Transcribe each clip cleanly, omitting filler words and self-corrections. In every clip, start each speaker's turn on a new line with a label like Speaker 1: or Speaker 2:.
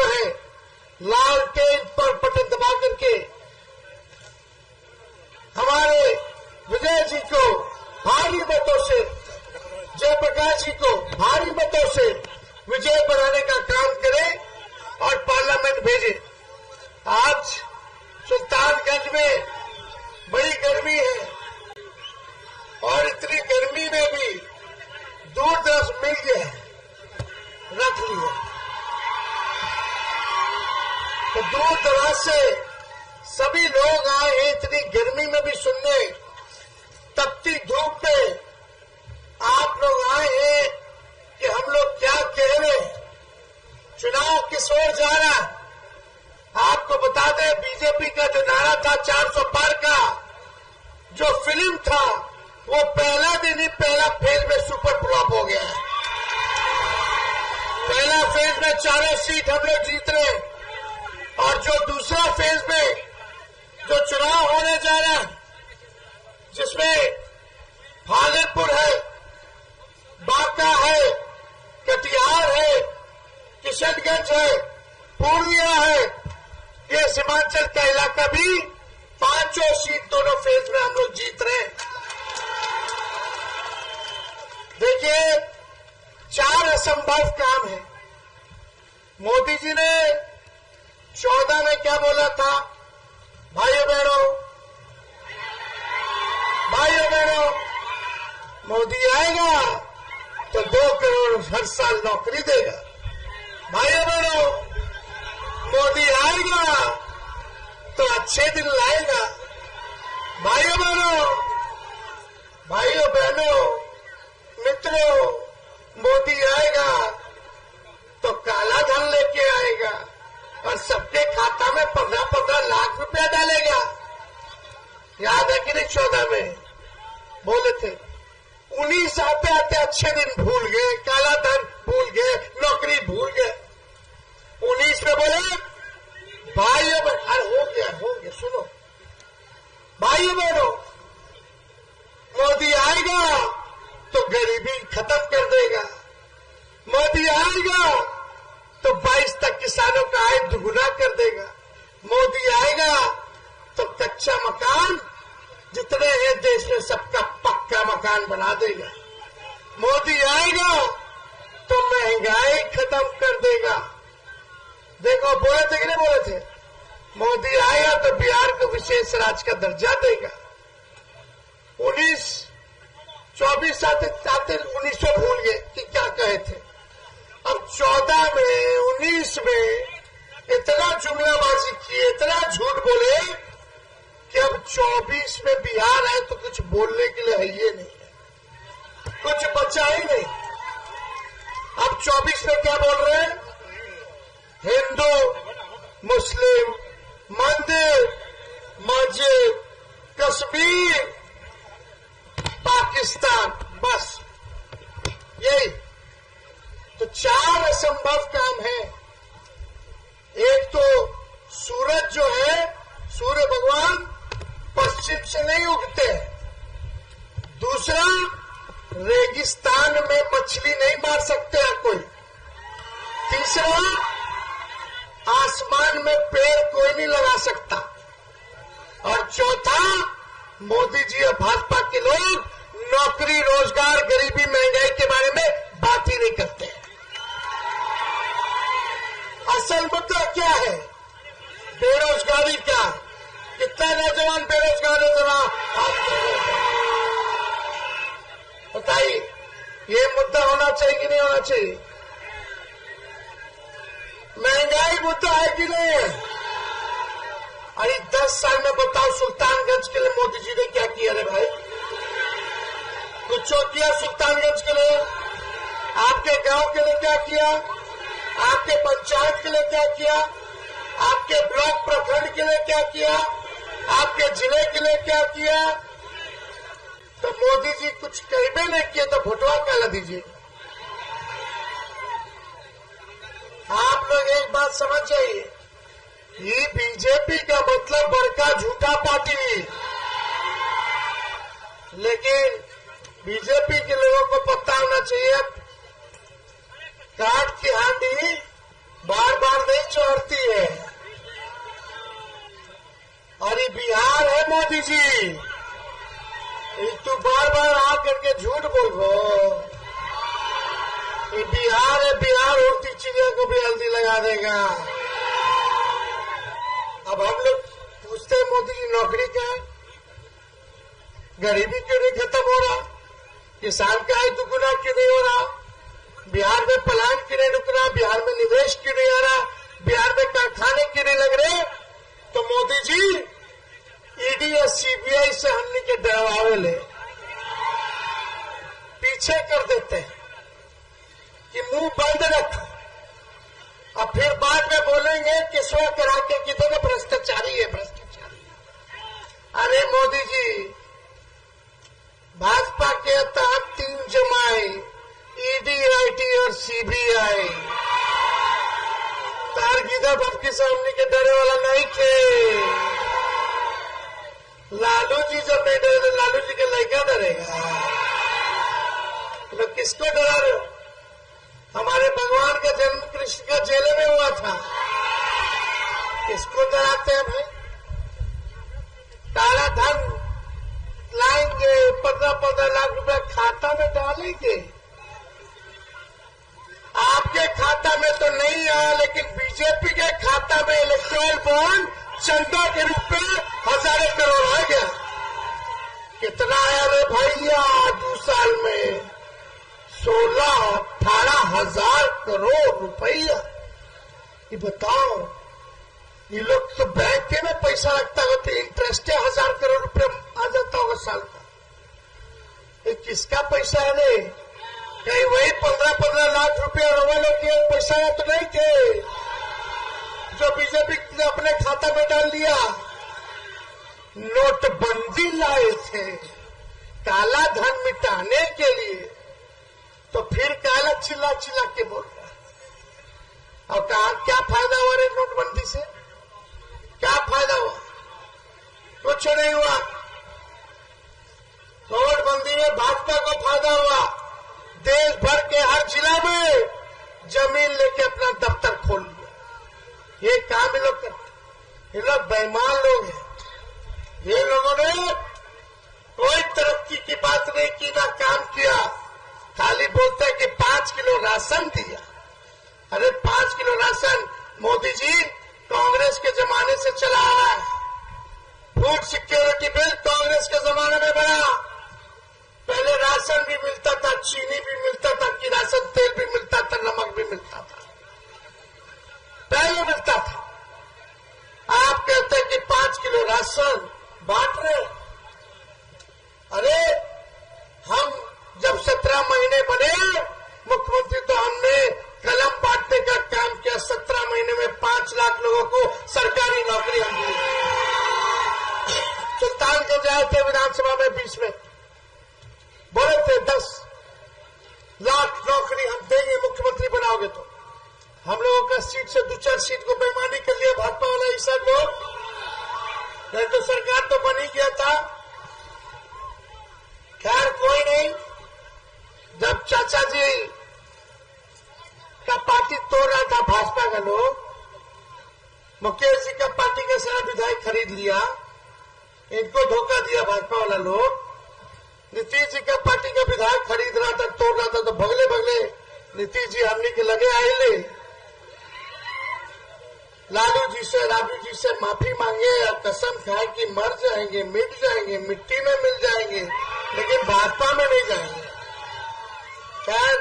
Speaker 1: है लालटेन पर बटन दबा करके हमारे विजय जी को भारी मतों से, जयप्रकाश जी को भारी मतों से विजय बनाने का काम करें और पार्लियामेंट भेजें। आज सुल्तानगंज में बड़ी गर्मी है और इतनी गर्मी में भी दूर दराज मिल गया है, रख लिया। तो दूर दराज से सभी लोग आए हैं इतनी गर्मी में भी सुनने, तपती धूप में आप लोग आए हैं कि हम लोग क्या कह रहे हैं, चुनाव किस ओर जा रहा है। आपको बता दें, बीजेपी का जो नारा था 400 पार का, जो फिल्म था वो पहला दिन ही पहला फेज में सुपर फ्लॉप हो गया है। पहला फेज में 4 सीट हम लोग जीत रहे हैं और जो दूसरा फेज में जो चुनाव होने जा रहा है, जिसमें भागलपुर है, बांका है, कटिहार है, किशनगंज है, पूर्णिया है, ये सीमांचल का इलाका भी 5 सीट दोनों फेज में हम लोग जीत रहे हैं। देखिए, 4 असंभव काम है। मोदी जी ने 14 में क्या बोला था, भाइयों बहनों, मोदी आएगा तो 2 करोड़ हर साल नौकरी देगा। भाइयों बहनों, मोदी आएगा तो अच्छे दिन लाएगा। भाइयों बहनों, मित्रों, मोदी आएगा तो काला धन लेके आएगा और सबके खाता में 15-15 लाख रुपया डालेगा। याद है कि नहीं? 14 में बोले थे। 19 आते आते अच्छे दिन भूल गए, काला धन भूल गए, नौकरी भूल गए। 19 में बोले भाइयों बहनों, हो गया, सुनो भाइयों बहनों, मोदी आएगा तो गरीबी खत्म कर देगा। मोदी आएगा तो 22 तक किसानों का आय दुगुना कर देगा। मोदी आएगा तो कच्चा मकान जितने हैं देश में सबका पक्का मकान बना देगा। मोदी आएगा तो महंगाई खत्म कर देगा। देखो, बोले थे कि नहीं बोले थे? मोदी आएगा तो बिहार को विशेष राज्य का दर्जा देगा। 24 आते 1900 भूल गए कि क्या कहे थे। अब 14 में 19 में इतना जुमलाबाजी किए, इतना झूठ बोले कि अब 24 में बिहार है तो कुछ बोलने के लिए है ये नहीं है, कुछ बचा ही नहीं। अब 24 में क्या बोल रहे हैं? हिंदू मुस्लिम मंदिर मस्जिद कश्मीर पाकिस्तान, बस यही तो 4 असंभव काम है। एक तो सूरज जो है, सूर्य भगवान पश्चिम से नहीं उगते। दूसरा, रेगिस्तान में मछली नहीं मार सकते आप कोई। तीसरा, आसमान में पेड़ कोई नहीं लगा सकता। और चौथा, मोदी जी और भाजपा के लोग नौकरी, रोजगार, गरीबी, महंगाई के बारे में बात ही नहीं करते। असल मुद्दा क्या है? बेरोजगारी का। कितना नौजवान बेरोजगार है जरा बताइए। ये मुद्दा होना चाहिए कि नहीं होना चाहिए? महंगाई मुद्दा है कि नहीं है? अरे 10 साल में बताओ, सुल्तानगंज के लिए मोदी जी ने क्या किया रे भाई? कुछ किया सुल्तानगंज के लिए? आपके गांव के लिए क्या किया? आपके पंचायत के लिए क्या किया? आपके ब्लॉक प्रखंड के लिए क्या किया? आपके जिले के लिए क्या किया? तो मोदी जी कुछ कहबे नहीं किए तो भुटवा कहला दीजिए। आप लोग एक बात समझ जाइए, ये बीजेपी का मतलब बड़का झूठा पार्टी। लेकिन बीजेपी के लोगों को पता होना चाहिए, काट की हांडी बार बार नहीं मोदी जी, तू बार बार आ करके झूठ बोल रहा। बिहार है, बिहार उड़ती चिड़िया को भी हल्दी लगा देगा। अब हम लोग पूछते हैं मोदी जी नौकरी क्या है, गरीबी क्यों नहीं खत्म हो रहा, किसान का है दुगुना क्यों नहीं हो रहा, बिहार में पलायन क्यों नहीं रुक रहा, बिहार में निवेश क्यों नहीं आ रहा, बिहार में कारखाने क्यों नहीं लग रहे। तो मोदी जी ईडी और सीबीआई से हमने के डरवावे ले पीछे कर देते हैं कि मुंह बंद रखो, और फिर बाद में बोलेंगे कि स्व करा के कितने भ्रष्टाचारी है, भ्रष्टाचारी। अरे मोदी जी, भाजपा के तहत 3 जमाए, ईडी, आईटी और सीबीआई। तारगीदा बम के सामने के डरे वाला नहीं थे। लालू जी जब नहीं डरे तो लालू जी के लड़का डरेगा। तो किसको डरा रहे हो? हमारे भगवान का जन्म कृष्ण का जेल में हुआ था, किसको डराते हैं भाई? काला धन लाएंगे, 15-15 लाख रुपए खाता में डालेंगे। आपके खाता में तो नहीं आया, लेकिन बीजेपी के खाता में इलेक्ट्रल बॉन्ड चंदा के रूप में हजारों करोड़ आ गया। कितना आया रे भैया 2 साल में? 16-18 हजार करोड़ रुपया। ये बताओ, ये लोग तो बैंक में पैसा रखता हो तो इंटरेस्ट 1000 करोड़ रुपया आ जाता होगा साल का। ये किसका पैसा है रे? कहीं वही 15-15 लाख रुपया वालों के पैसा है तो नहीं थे जो बीजेपी ने अपने खाता में डाल दिया। नोटबंदी लाए थे काला धन मिटाने के लिए, तो फिर काला चिल्ला चिल्ला के बोल रहा है। और कहा क्या फायदा हुआ रे नोटबंदी से? क्या फायदा हुआ? कुछ नहीं हुआ। नोटबंदी में भाजपा को फायदा हुआ। देश भर के हर जिला में जमीन लेके अपना दफ्तर खोल लिया। ये काम ये लोग करते, ये लोग बेईमान लोग हैं। ये लोगों ने कोई तरक्की की बात नहीं की, ना काम किया, खाली बोलते हैं कि 5 किलो राशन दिया। अरे 5 किलो राशन मोदी जी कांग्रेस के जमाने से चला आ रहा है। फूड सिक्योरिटी बिल कांग्रेस के जमाने में बना। पहले राशन भी मिलता था, चीनी भी मिलता था, किरासन तेल भी मिलता था, नमक भी मिलता था, पहले मिलता था। आप कहते हैं कि 5 किलो राशन बांट रहे। अरे हम जब 17 महीने बने मुख्यमंत्री तो हमने कलम बांटने का काम किया। 17 महीने में 5 लाख लोगों को सरकारी नौकरी हम दी। सुल्तानगंज आए थे विधानसभा में 20 में, बोले थे 10 लाख नौकरी हम देंगे मुख्यमंत्री बनाओगे तो। हम लोगों का सीट से 2-4 सीट को बेईमानी कर लिया भाजपा वाला ही सब लोग, नहीं तो सरकार तो बन ही गया था। खैर कोई नहीं। जब चाचा जी का पार्टी तोड़ रहा था भाजपा का लोग, मुकेश जी का पार्टी का सारा विधायक खरीद लिया, इनको धोखा दिया भाजपा वाला लोग। नीतीश जी का पार्टी का विधायक खरीद रहा था, तोड़ रहा था, तो भगले भगले नीतीश जी हमने के लगे आए लालू जी से, राजू जी से माफी मांगे और कसम खाए कि मर जाएंगे, मिट जाएंगे, मिट्टी में मिल जाएंगे, लेकिन भाजपा में नहीं जाएंगे। खैर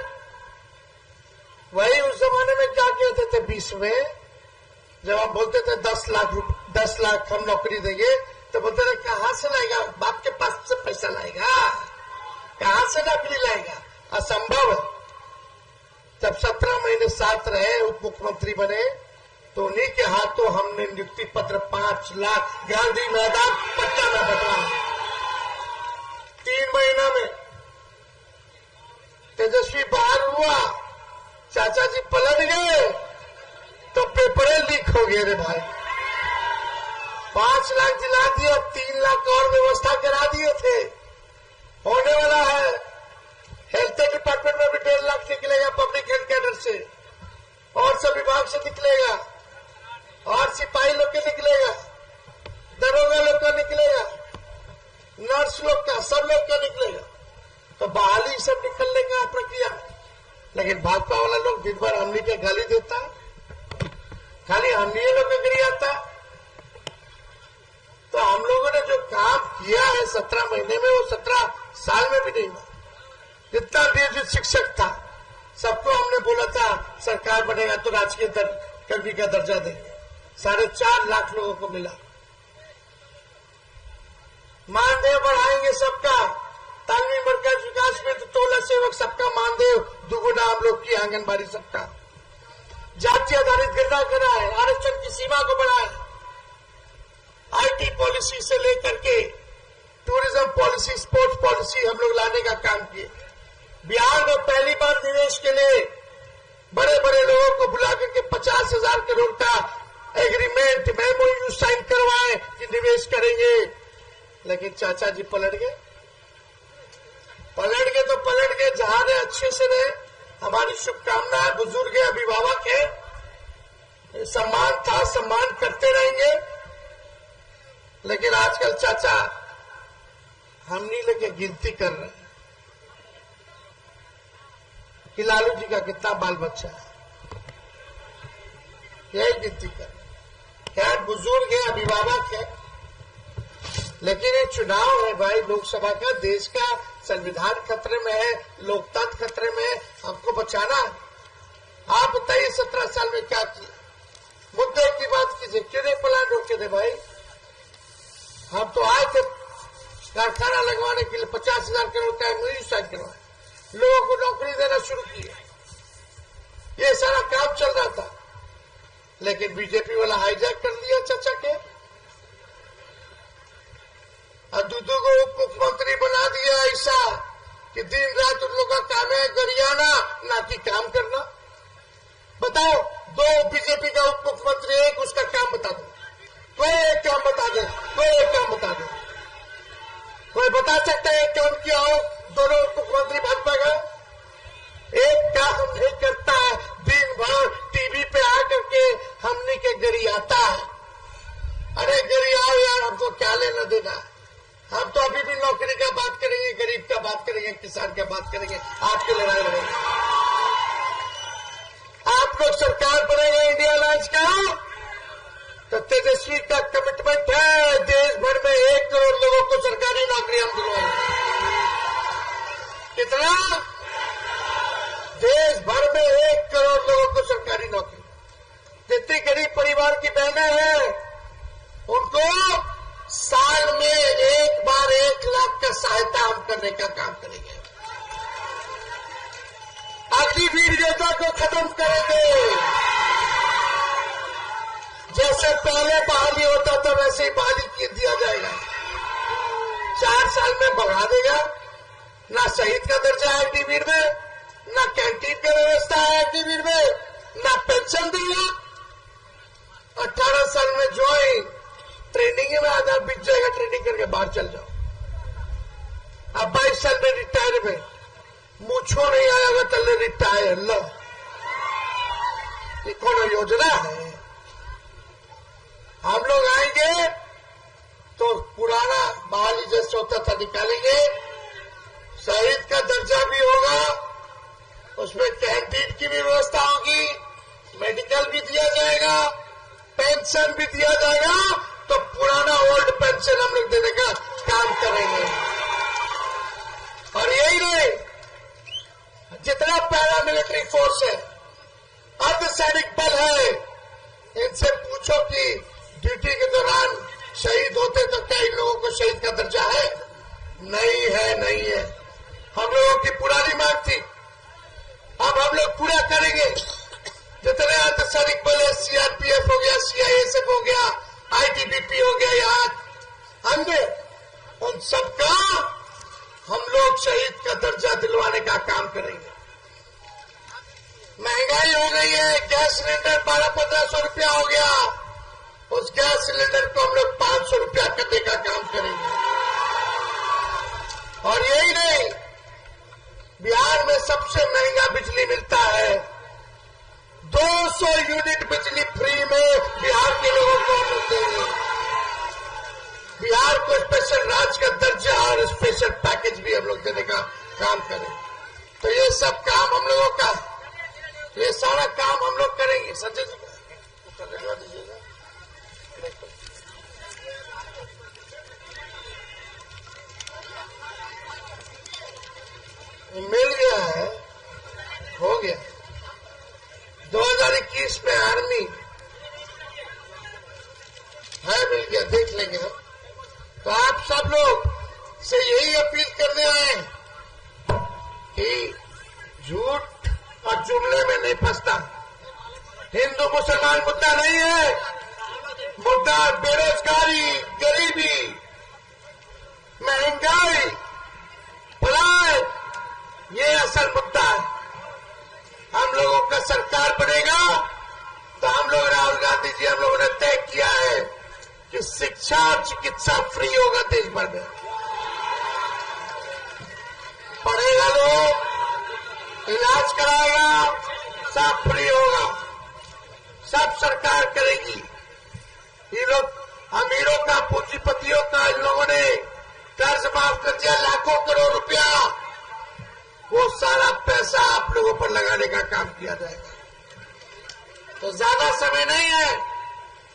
Speaker 1: वही उस जमाने में क्या कहते थे 20 में, जब हम बोलते थे 10 लाख हम नौकरी देंगे, तो बोलते थे कहां से लाएगा, बाप के पास से पैसा लाएगा, कहां से नौकरी लाएगा, असंभव है। जब 17 महीने साथ रहे, उप मुख्यमंत्री बने, तो उन्हीं के हाथों हमने नियुक्ति पत्र 5 लाख गांधी मैदान पट्टा में बदला। 3 महीना में तेजस्वी बाहर हुआ, चाचा जी पलट गए तो पेपरें लीक हो गए रे भाई। 5 लाख दिला दिया, 3 लाख और व्यवस्था करा दिए थे। होने वाला है हेल्थ डिपार्टमेंट में भी 1.5 लाख निकलेगा पब्लिक हेल्थ कैडर से, और सब विभाग से निकलेगा, और सिपाही लोग के निकलेगा, दरोगा लोग का निकलेगा। नर्स लोग का, सब लोग का निकलेगा, तो बहाली सब निकलने का प्रक्रिया। लेकिन भाजपा वाला लोग दिन भर हमनी के गाली देता है, खाली हमनी लोग के गिरी आता। तो हम लोगों ने जो काम किया है 17 महीने में, वो 17 साल में भी नहीं हुआ। जितना नियोजित शिक्षक था सबको हमने बोला था सरकार बनेगा तो राजकीय कर्मी का दर्जा देंगे, 4.5 लाख लोगों को मिला। मानदेय बढ़ाएंगे सबका, तालमी मरकज विकास में तो टोला सेवक सबका मानदेय दुगुना हम लोग की, आंगनबाड़ी सबका, जाति आधारित गणना करा है, आरक्षण की सीमा को बढ़ाया, आईटी पॉलिसी से लेकर के टूरिज्म पॉलिसी, स्पोर्ट्स पॉलिसी हम लोग लाने का काम किए। बिहार में पहली बार निवेश के लिए बड़े बड़े लोगों को बुला करके 50,000 करोड़ का एग्रीमेंट मेमोयू साइन करवाए कि निवेश करेंगे। लेकिन चाचा जी पलट गए तो पलट गए। जहां रहे अच्छे से रहे, हमारी शुभकामनाएं, बुजुर्ग अभिभावक है, सम्मान था, सम्मान करते रहेंगे। लेकिन आजकल चाचा हमनी लेके गिनती कर रहे हैं कि लालू जी का कितना बाल बच्चा है, यही गिनती कर। खैर बुजुर्ग है, अभिभावक है, लेकिन ये चुनाव है भाई, लोकसभा का, देश का संविधान खतरे में है, लोकतंत्र खतरे में है, हमको बचाना है। आप बताइए 17 साल में क्या किया? मुद्दे की बात कीजिए, क्यों नहीं प्लान रोके थे भाई? हम तो आए थे कारखाना लगवाने के लिए, 50,000 करोड़ का एमओयू साइन करवाए, लोगों को नौकरी देना शुरू किया, ये सारा काम चल रहा था। लेकिन बीजेपी वाला हाईजैक कर दिया चाचा के, और दूधू को उप मुख्यमंत्री बना दिया ऐसा कि दिन रात उन लोगों का काम है गरियाना, ना कि काम करना। बताओ, 2 बीजेपी का उप मुख्यमंत्री, एक उसका काम बता दो, कोई एक काम बता दे, कोई एक काम बता दो, कोई बता सकता है कौन किया हो दोनों उप मुख्यमंत्री भाजपा का? एक काम नहीं करता है, दिन भर टीवी पे आकर के हमने के गरियाता है। अरे गरियाओ यार, हमको क्या लेना देना? हम तो अभी भी नौकरी का बात करेंगे, गरीब का बात करेंगे, किसान का बात करेंगे, आपकी लड़ाई लड़ेंगे। आप लोग सरकार बनेगा इंडिया अलायंस का, तो तेजस्वी का कमिटमेंट है देश भर में 1 करोड़ लोगों को सरकारी नौकरी हम दिलवाएंगे। कितना? देश भर में 1 करोड़ लोगों को सरकारी नौकरी। जितनी गरीब परिवार की बहनें हैं उनको साल में एक बार 1 लाख का सहायता हम करने का काम करेंगे। अग्निवीर योजना को खत्म करेंगे। जैसे पहले बहाली होता था वैसे ही बहाली दिया जाएगा। 4 साल में बढ़ा देगा। ना शहीद का दर्जा है अग्निवीर में, ना कैंटीन की व्यवस्था है अग्निवीर में, ना पेंशन देगा। 18 साल में ज्वाइन, ट्रेनिंग में आधा बिक जाएगा, ट्रेनिंग करके बाहर चल जाओ। अब 22 साल में रिटायरमेंट, मुझको नहीं आएगा चल रिटायर लो, ये कौन योजना है? हम लोग आएंगे तो पुराना बहाली जैसे होता था निकालेंगे, शहीद का दर्जा भी होगा, उसमें कैंटीन की भी व्यवस्था होगी, मेडिकल भी दिया जाएगा, पेंशन भी दिया जाएगा। तो पुराना ओल्ड पेंशन हम लोग देने का काम करेंगे। और यही नहीं, जितना पैरामिलिट्री फोर्स है, अर्धसैनिक बल है, इनसे पूछो कि ड्यूटी के दौरान शहीद होते तो क्या इन लोगों को शहीद का दर्जा है? नहीं है, नहीं है। हम लोगों की पुरानी मांग थी, अब हम लोग पूरा करेंगे। जितने अर्धसैनिक बल है, सीआरपीएफ हो गया, सीआईएसएफ हो गया, आईटीबीपी हो गया, यहाँ हमने उन सबका हम लोग शहीद का दर्जा दिलवाने का काम करेंगे। महंगाई हो गई है, गैस सिलेंडर 1200-1500 रुपया हो गया, उस गैस सिलेंडर को हम लोग 500 रुपया करने का काम करेंगे। और यही नहीं, बिहार में सबसे महंगा बिजली मिलता है, 200 यूनिट बिजली फ्री में बिहार के लोगों को हम देंगे। बिहार को स्पेशल राज्य का दर्जा मिल गया, देख लेंगे हम। तो आप सब लोग से यही अपील करने आए कि झूठ और जुमले में नहीं फंसता। हिंदू मुसलमान मुद्दा नहीं है, मुद्दा बेरोजगारी, गरीबी, महंगाई, पलायन, ये असल मुद्दा है। हम लोगों का सरकार बनेगा तो हम लोग, राहुल गांधी जी, हम लोगों ने तय किया है कि शिक्षा और चिकित्सा फ्री होगा देश भर में। पढ़ेगा लोग, इलाज कराएगा, सब फ्री होगा, सब सरकार करेगी। ये लोग अमीरों का, पूंजीपतियों का, इन लोगों ने कर्ज माफ कर दिया, लाखों करोड़ रुपया, वो सारा पैसा आप लोगों पर लगाने का काम किया जाएगा। तो ज्यादा समय नहीं है।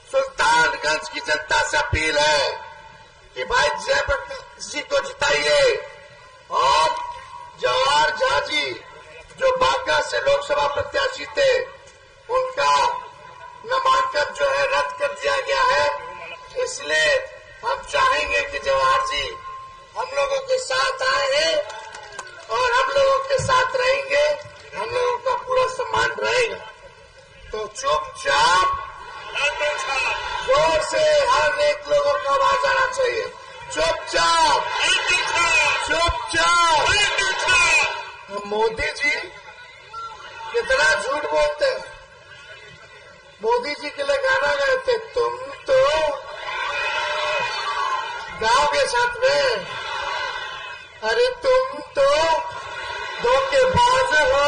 Speaker 1: सुल्तानगंज की जनता से अपील है कि भाई जयप्रकाश जी को जिताइए और जवाहर झा जी जो बांका से लोकसभा प्रत्याशी थे, उनका नामांकन जो है रद्द कर दिया गया है। इसलिए हम चाहेंगे कि जवाहर जी हम लोगों के साथ आए हैं और हम लोगों के साथ रहेंगे, हम लोगों का पूरा सम्मान रहेगा। तो चुपचाप जोर से हर एक लोगों का आवाज आना चाहिए, चुपचाप चुपचाप। मोदी जी कितना झूठ बोलते हैं। मोदी जी के लिए गाना गाए थे, तुम तो गाओगे साथ में, अरे तुम तो धोखेबाज हो,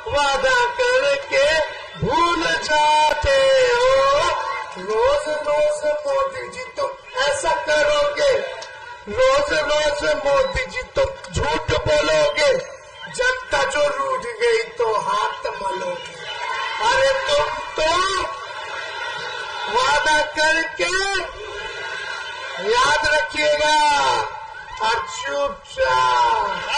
Speaker 1: वादा करके भूल जाते हो। रोज रोज मोदी जी तुम ऐसा करोगे, रोज रोज मोदी जी तुम झूठ बोलोगे, जनता जो रूठ गई तो हाथ मलोगे। अरे तुम तो वादा करके याद रखिएगा और चुपचाप